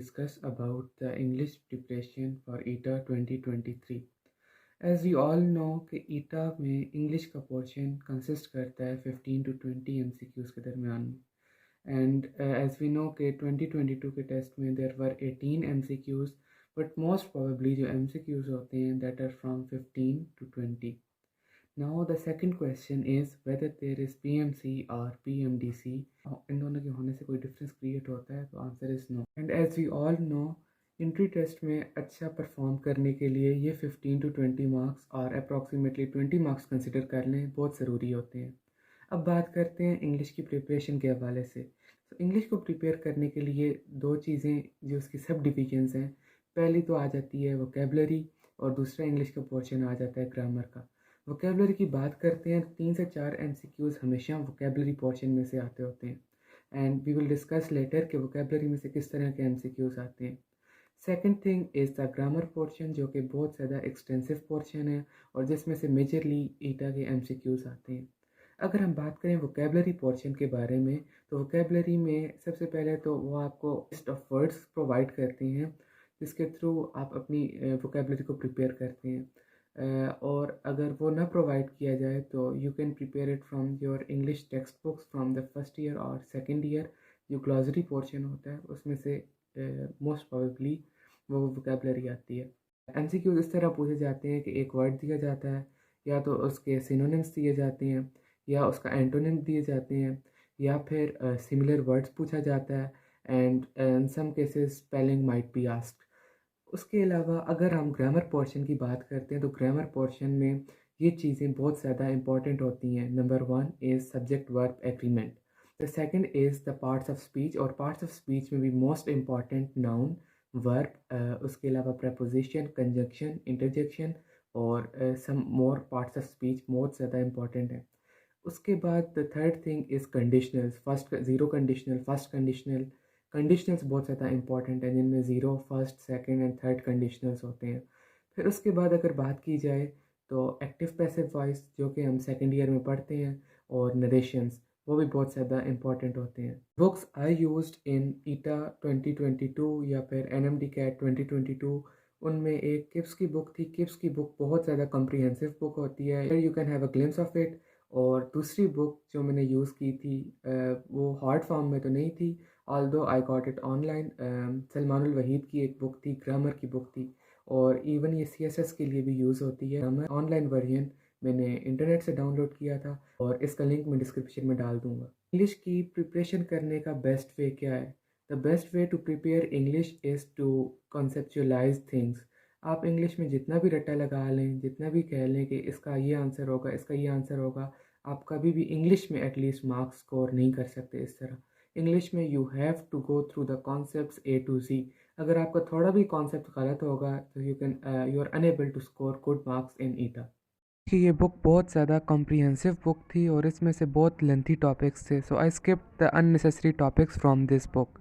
discuss about the English preparation for ETA 2023. As we all know कि ETA में English का portion consist करता है 15 to 20 MCQs के दरमियान में and as we know कि 2022 के टेस्ट में there were 18 MCQs but most probably जो MCQs होते हैं that are from 15 to 20. Now the second question is whether there is PMC or PMDC. इन दोनों के होने से कोई डिफरेंस क्रिएट होता है तो answer is no and as we all know entry test में अच्छा परफॉर्म करने के लिए ये 15 to 20 मार्क्स और अप्रॉक्सीमेटली 20 मार्क्स कंसिडर कर लें बहुत ज़रूरी होते हैं। अब बात करते हैं इंग्लिश की प्रिपरेशन के हवाले से। तो इंग्लिश को प्रिपेयर करने के लिए दो चीज़ें जो उसकी सब डिविजन्स हैं, पहली तो आ जाती है वोकेबलरी और दूसरा इंग्लिश का पोर्शन आ जाता है ग्रामर का। वोकेबलरी की बात करते हैं 3 से 4 MCQs हमेशा वोकेबलरी पोर्शन में से आते होते हैं and we will discuss later कि वोकेबलरी में से किस तरह के MCQs आते हैं। Second thing is the grammar portion जो कि बहुत ज़्यादा एक्सटेंसिव पोर्शन है और जिसमें से मेजरली ईटा के MCQs आते हैं। अगर हम बात करें वोकेबलरी पोर्शन के बारे में तो वोकेबलरी में सबसे पहले तो वो आपको लिस्ट ऑफ वर्ड्स प्रोवाइड करते हैं जिसके थ्रू आप अपनी वोकेबलरी को प्रिपेयर करते हैं। और अगर वो ना प्रोवाइड किया जाए तो you can prepare it from your English text books from the first year और सेकेंड ईयर। जो ग्लॉसरी पोर्शन होता है उसमें से मोस्ट प्रोबेबली वो वोकेबलरी आती है। MCQs इस तरह पूछे जाते हैं कि एक वर्ड दिया जाता है या तो उसके सिनोनिम्स दिए जाते हैं या उसका एंटोनिम दिए जाते हैं या फिर सिमिलर वर्ड्स पूछा जाता है and in some cases spelling might be asked. उसके अलावा अगर हम ग्रामर पोर्शन की बात करते हैं तो ग्रामर पोर्शन में ये चीज़ें बहुत ज़्यादा इंपॉर्टेंट होती हैं। Number 1 is subject verb agreement, the second is the parts of speech और पार्ट्स ऑफ स्पीच में भी मोस्ट इम्पॉर्टेंट नाउन, वर्ब, उसके अलावा प्रपोजिशन, कंजंक्शन, इंटरजेक्शन और सम मोर पार्ट्स ऑफ स्पीच बहुत ज़्यादा इंपॉर्टेंट है। उसके बाद the third thing is conditionals, first zero conditional, first conditional. Conditionals बहुत ज़्यादा इंपॉर्टेंट है जिनमें zero, first, second and third conditionals होते हैं। फिर उसके बाद अगर बात की जाए तो एक्टिव पैसिव वॉइस जो कि हम सेकंड ईयर में पढ़ते हैं और नरेशंस वो भी बहुत ज़्यादा इंपॉर्टेंट होते हैं। बुक्स आई यूज्ड इन ईटा 2022 या फिर NMD CAT 2022 उनमें एक किप्स की बुक थी। किप्स की बुक बहुत ज़्यादा कम्प्रीहेंसिव बुक होती है, you can have a glimpse of it. और दूसरी बुक जो मैंने यूज़ की थी वो हार्ड फॉर्म में तो नहीं थी, although I got it online. Salmanul Waheed की एक बुक थी, ग्रामर की बुक थी और इवन ये CSS के लिए भी यूज़ होती है। ग्रामर ऑनलाइन वर्जन मैंने इंटरनेट से डाउनलोड किया था और इसका लिंक मैं डिस्क्रिप्शन में डाल दूँगा। इंग्लिश की प्रिपरेशन करने का बेस्ट वे क्या है? The best way to prepare English is to conceptualize things. आप इंग्लिश में जितना भी रट्टा लगा लें, जितना भी कह लें कि इसका ये आंसर होगा, इसका ये आंसर होगा, आप कभी भी इंग्लिश में एटलीस्ट मार्क्स स्कोर नहीं कर सकते इस तरह। इंग्लिश में you have to go through the concepts A to Z। अगर आपका थोड़ा भी कॉन्सेप्ट गलत होगा तो you are unable to score good marks in ETA. कि ये बुक बहुत ज़्यादा कॉम्प्रिहेंसिव बुक थी और इसमें से बहुत लेंथी टॉपिक्स थे, so I skipped the unnecessary topics from this book.